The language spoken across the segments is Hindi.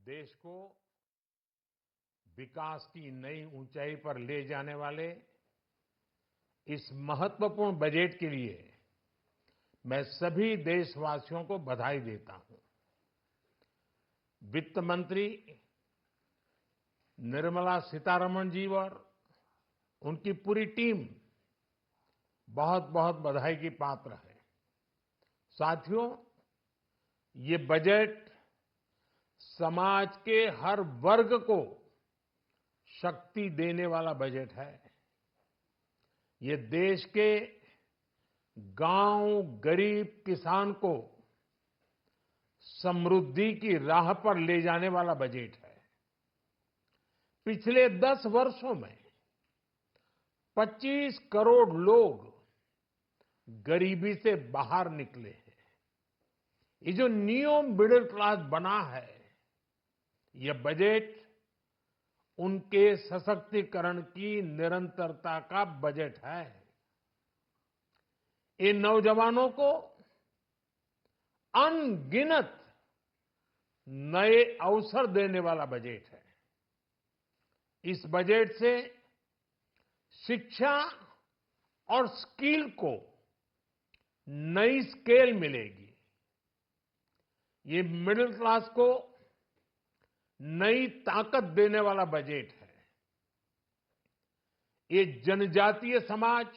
देश को विकास की नई ऊंचाई पर ले जाने वाले इस महत्वपूर्ण बजट के लिए मैं सभी देशवासियों को बधाई देता हूं। वित्त मंत्री निर्मला सीतारमण जी और उनकी पूरी टीम बहुत बहुत बधाई की पात्र है। साथियों, ये बजट समाज के हर वर्ग को शक्ति देने वाला बजट है। ये देश के गांव गरीब किसान को समृद्धि की राह पर ले जाने वाला बजट है। पिछले 10 वर्षों में 25 करोड़ लोग गरीबी से बाहर निकले हैं। ये जो न्यू मिडिल क्लास बना है, ये बजट उनके सशक्तिकरण की निरंतरता का बजट है। ये नौजवानों को अनगिनत नए अवसर देने वाला बजट है। इस बजट से शिक्षा और स्किल को नई स्केल मिलेगी। ये मिडिल क्लास को नई ताकत देने वाला बजट है। ये जनजातीय समाज,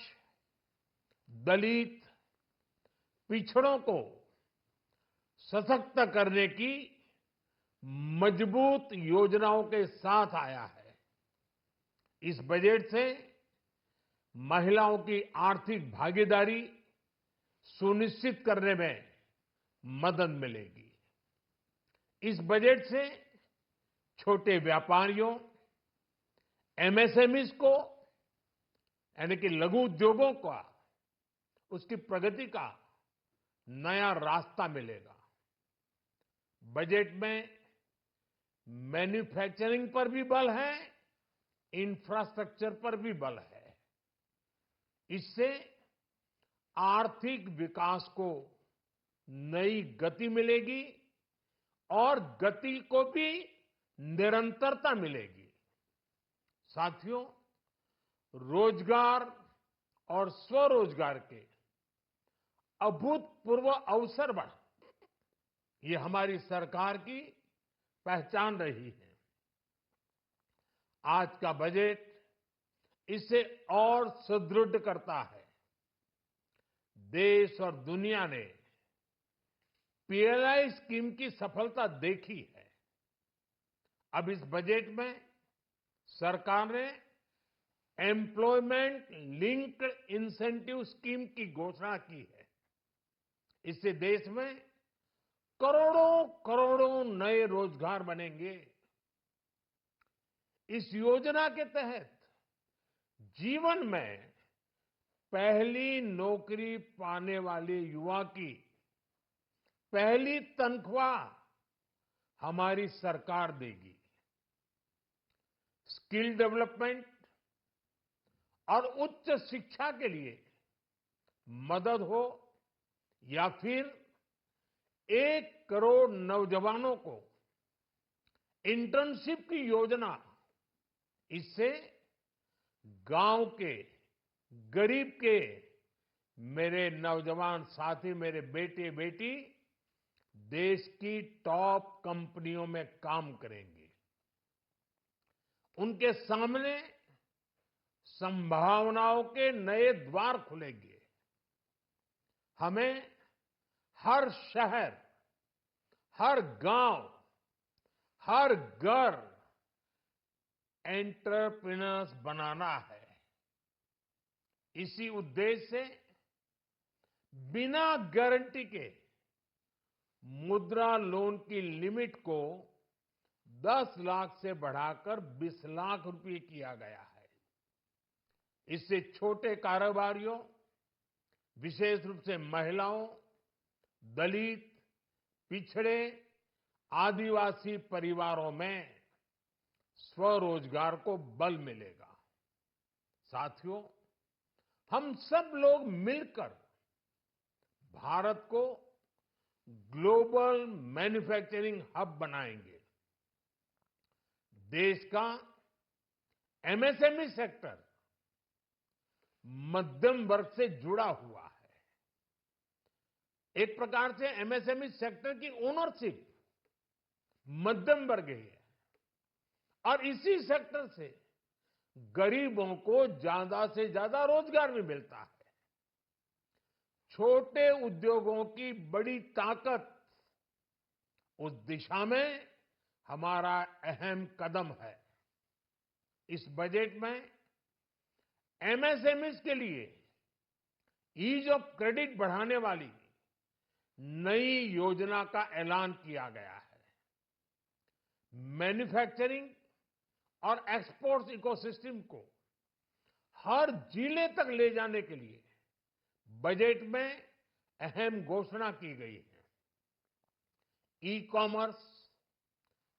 दलित, पिछड़ों को सशक्त करने की मजबूत योजनाओं के साथ आया है। इस बजट से महिलाओं की आर्थिक भागीदारी सुनिश्चित करने में मदद मिलेगी। इस बजट से छोटे व्यापारियों, एमएसएमईज को यानी कि लघु उद्योगों का उसकी प्रगति का नया रास्ता मिलेगा। बजट में मैन्युफैक्चरिंग पर भी बल है, इंफ्रास्ट्रक्चर पर भी बल है। इससे आर्थिक विकास को नई गति मिलेगी और गति को भी निरंतरता मिलेगी। साथियों, रोजगार और स्वरोजगार के अभूतपूर्व अवसर बढ़ ये हमारी सरकार की पहचान रही है। आज का बजट इसे और सुदृढ़ करता है। देश और दुनिया ने पीएलआई स्कीम की सफलता देखी है। अब इस बजट में सरकार ने एम्प्लॉयमेंट लिंक्ड इंसेंटिव स्कीम की घोषणा की है। इससे देश में करोड़ों करोड़ों नए रोजगार बनेंगे। इस योजना के तहत जीवन में पहली नौकरी पाने वाले युवा की पहली तनख्वाह हमारी सरकार देगी। स्किल डेवलपमेंट और उच्च शिक्षा के लिए मदद हो या फिर 1 करोड़ नौजवानों को इंटर्नशिप की योजना, इससे गांव के गरीब के मेरे नौजवान साथी, मेरे बेटे बेटी देश की टॉप कंपनियों में काम करेंगे। उनके सामने संभावनाओं के नए द्वार खुलेंगे। हमें हर शहर, हर गांव, हर घर एंटरप्रेन्योर्स बनाना है। इसी उद्देश्य से बिना गारंटी के मुद्रा लोन की लिमिट को 10 लाख से बढ़ाकर 20 लाख रुपए किया गया है। इससे छोटे कारोबारियों, विशेष रूप से महिलाओं, दलित, पिछड़े, आदिवासी परिवारों में स्वरोजगार को बल मिलेगा। साथियों, हम सब लोग मिलकर भारत को ग्लोबल मैन्युफैक्चरिंग हब बनाएंगे। देश का एमएसएमई सेक्टर मध्यम वर्ग से जुड़ा हुआ है। एक प्रकार से एमएसएमई सेक्टर की ओनरशिप मध्यम वर्ग ही है और इसी सेक्टर से गरीबों को ज्यादा से ज्यादा रोजगार भी मिलता है। छोटे उद्योगों की बड़ी ताकत उस दिशा में हमारा अहम कदम है। इस बजट में एमएसएमईज के लिए ईज ऑफ क्रेडिट बढ़ाने वाली नई योजना का ऐलान किया गया है। मैन्युफैक्चरिंग और एक्सपोर्ट्स इकोसिस्टम को हर जिले तक ले जाने के लिए बजट में अहम घोषणा की गई है। ई कॉमर्स,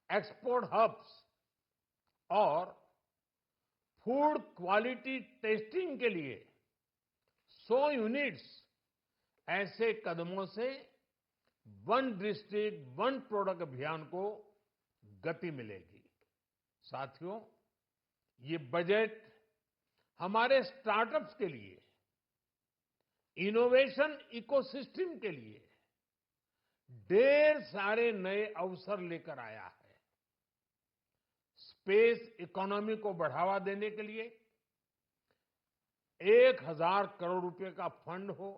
एक्सपोर्ट हब्स और फूड क्वालिटी टेस्टिंग के लिए 100 यूनिट्स, ऐसे कदमों से वन डिस्ट्रिक्ट वन प्रोडक्ट अभियान को गति मिलेगी। साथियों, ये बजट हमारे स्टार्टअप्स के लिए, इनोवेशन इकोसिस्टम के लिए ढेर सारे नए अवसर लेकर आया है। स्पेस इकोनॉमी को बढ़ावा देने के लिए 1000 करोड़ रुपए का फंड हो,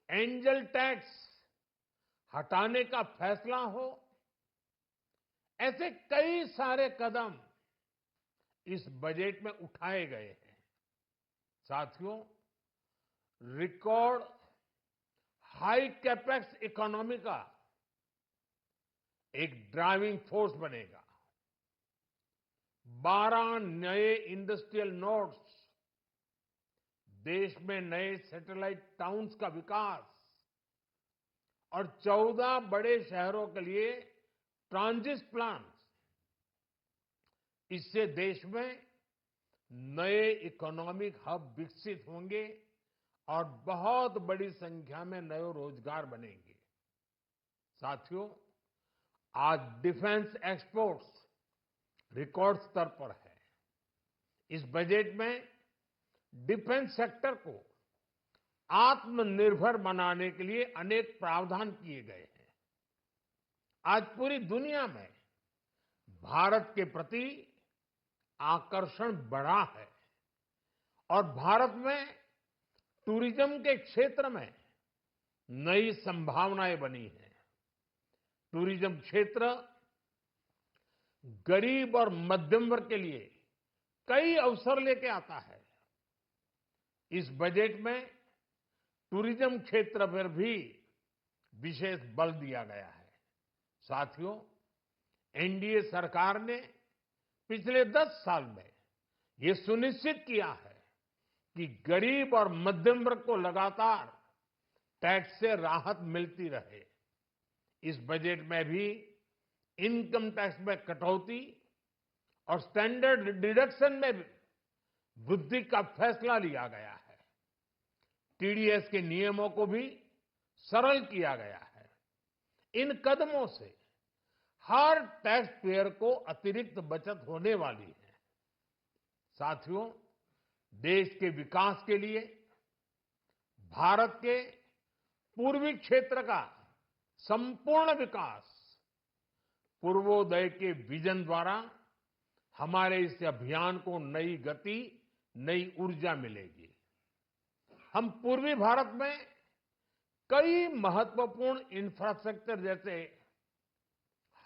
एंजल टैक्स हटाने का फैसला हो, ऐसे कई सारे कदम इस बजट में उठाए गए हैं। साथियों, रिकॉर्ड हाई कैपेक्स इकोनॉमी का एक ड्राइविंग फोर्स बनेगा। 12 नए इंडस्ट्रियल नोड्स, देश में नए सैटेलाइट टाउन्स का विकास और 14 बड़े शहरों के लिए ट्रांजिट प्लान, इससे देश में नए इकोनॉमिक हब विकसित होंगे और बहुत बड़ी संख्या में नए रोजगार बनेंगे। साथियों, आज डिफेंस एक्सपोर्ट्स रिकॉर्ड स्तर पर है। इस बजट में डिफेंस सेक्टर को आत्मनिर्भर बनाने के लिए अनेक प्रावधान किए गए हैं। आज पूरी दुनिया में भारत के प्रति आकर्षण बढ़ा है और भारत में टूरिज्म के क्षेत्र में नई संभावनाएं बनी हैं। टूरिज्म क्षेत्र गरीब और मध्यम वर्ग के लिए कई अवसर लेके आता है। इस बजट में टूरिज्म क्षेत्र पर भी विशेष बल दिया गया है। साथियों, एनडीए सरकार ने पिछले 10 साल में ये सुनिश्चित किया है कि गरीब और मध्यम वर्ग को लगातार टैक्स से राहत मिलती रहे। इस बजट में भी इनकम टैक्स में कटौती और स्टैंडर्ड डिडक्शन में भी वृद्धि का फैसला लिया गया है। टीडीएस के नियमों को भी सरल किया गया है। इन कदमों से हर टैक्स पेयर को अतिरिक्त बचत होने वाली है। साथियों, देश के विकास के लिए भारत के पूर्वी क्षेत्र का संपूर्ण विकास पूर्वोदय के विजन द्वारा हमारे इस अभियान को नई गति, नई ऊर्जा मिलेगी। हम पूर्वी भारत में कई महत्वपूर्ण इंफ्रास्ट्रक्चर जैसे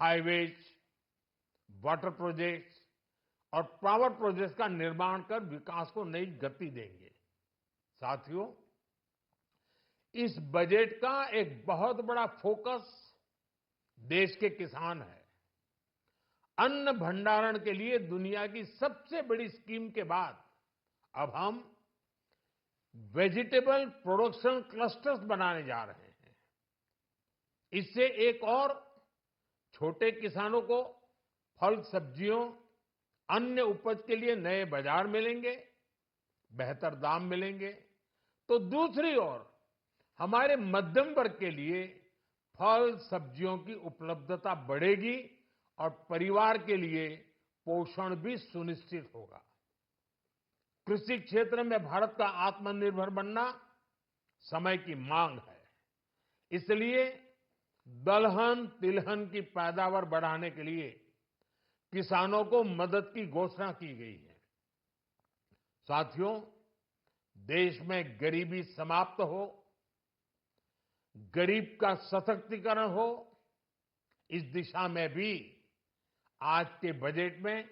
हाईवेज, वाटर प्रोजेक्ट्स और पावर प्रोजेक्ट्स का निर्माण कर विकास को नई गति देंगे। साथियों, इस बजट का एक बहुत बड़ा फोकस देश के किसान है। अन्न भंडारण के लिए दुनिया की सबसे बड़ी स्कीम के बाद अब हम वेजिटेबल प्रोडक्शन क्लस्टर्स बनाने जा रहे हैं। इससे एक और छोटे किसानों को फल, सब्जियों, अन्य उपज के लिए नए बाजार मिलेंगे, बेहतर दाम मिलेंगे, तो दूसरी ओर हमारे मध्यम वर्ग के लिए फल, सब्जियों की उपलब्धता बढ़ेगी और परिवार के लिए पोषण भी सुनिश्चित होगा। कृषि क्षेत्र में भारत का आत्मनिर्भर बनना समय की मांग है। इसलिए दलहन तिलहन की पैदावार बढ़ाने के लिए किसानों को मदद की घोषणा की गई है। साथियों, देश में गरीबी समाप्त हो, गरीब का सशक्तिकरण हो, इस दिशा में भी आज के बजट में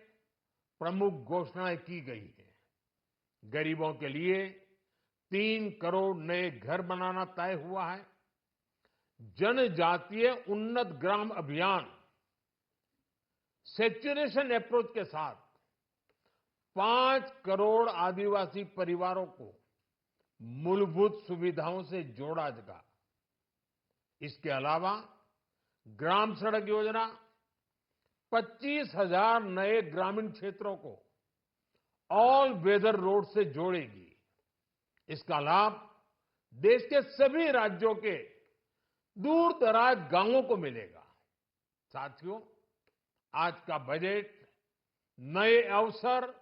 प्रमुख घोषणाएं की गई है। गरीबों के लिए 3 करोड़ नए घर बनाना तय हुआ है। जनजातीय उन्नत ग्राम अभियान सैचुरेशन अप्रोच के साथ 5 करोड़ आदिवासी परिवारों को मूलभूत सुविधाओं से जोड़ा जाएगा। इसके अलावा ग्राम सड़क योजना 25,000 नए ग्रामीण क्षेत्रों को ऑल वेदर रोड से जोड़ेगी। इसका लाभ देश के सभी राज्यों के दूर दराज गांवों को मिलेगा। साथियों, आज का बजट नए अवसर,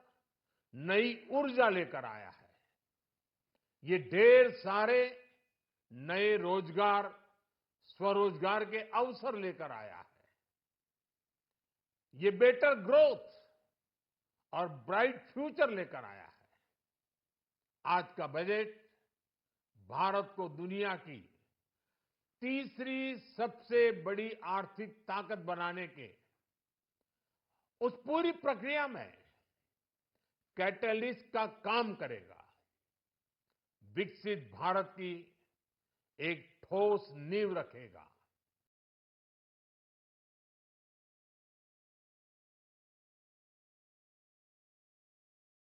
नई ऊर्जा लेकर आया है। ये ढेर सारे नए रोजगार, स्वरोजगार के अवसर लेकर आया है। ये बेटर ग्रोथ और ब्राइट फ्यूचर लेकर आया है। आज का बजट भारत को दुनिया की तीसरी सबसे बड़ी आर्थिक ताकत बनाने के उस पूरी प्रक्रिया में कैटलिस्ट का काम करेगा। विकसित भारत की एक ठोस नींव रखेगा।